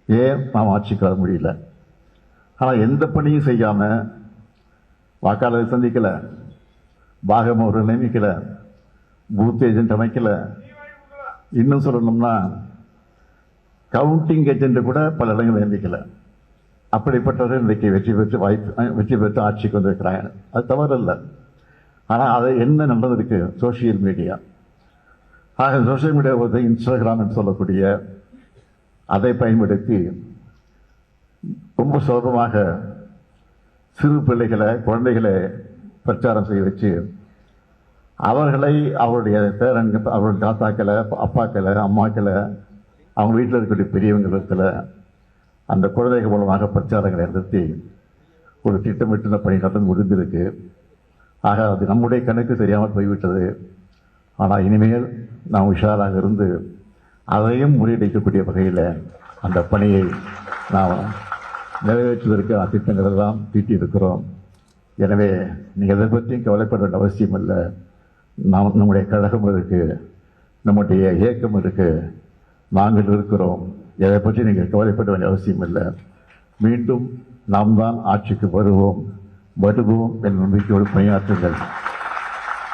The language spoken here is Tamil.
ஏன் நாம் ஆட்சிக்கு வர முடியல? ஆனால் எந்த பணியும் செய்யாமல் வாக்காளரை சந்திக்கல, பாகம் அவர்கள் நியமிக்கல, பூத் ஏஜென்ட் அமைக்கல, இன்னும் சொல்லணும்னா கவுண்டிங் ஏஜென்ட் கூட பல இடங்கள் நியமிக்கல. அப்படிப்பட்டவர்கள் இன்றைக்கு வெற்றி பெற்று ஆட்சிக்கு வந்திருக்கிறாங்க. அது தவறு இல்லை. ஆனால் அது என்ன நடந்திருக்கு? Social media. ஆக சோசியல் மீடியா இன்ஸ்டாகிராம் என்று சொல்லக்கூடிய அதை பயன்படுத்தி ரொம்ப சுலபமாக சிறு பிள்ளைகளை, குழந்தைகளை பிரச்சாரம் செய்ய வச்சு அவர்களை அவருடைய பேரன்கள், அவருடைய தாத்தாக்களை, அப்பாக்களை, அம்மாக்களை, அவங்க வீட்டில் இருக்கக்கூடிய பெரியவங்களிடத்தில் அந்த குழந்தைகள் மூலமாக பிரச்சாரங்களை நிறுத்தி ஒரு திட்டமிட்டு பணி நடந்து முடிந்திருக்கு. ஆக அது நம்முடைய கணக்கு தெரியாமல் போய்விட்டது. ஆனால் இனிமேல் நாம் உஷாராக இருந்து அதையும் முறியடிக்கக்கூடிய வகையில் அந்த பணியை நாம் நிறைவேற்றுவதற்கு திட்டங்கள் எல்லாம் தீட்டியிருக்கிறோம். எனவே நீங்கள் எதை பற்றியும் கவலைப்பட வேண்டிய அவசியம் இல்லை. நம்முடைய கழகம் இருக்குது, நம்முடைய இயக்கம் இருக்குது, நாங்கள் இருக்கிறோம். எதை பற்றி நீங்கள் கவலைப்பட வேண்டிய அவசியம் இல்லை. மீண்டும் நாம் தான் ஆட்சிக்கு வருவோம் என்ற நம்பிக்கையோடு பணியாற்றுங்கள்.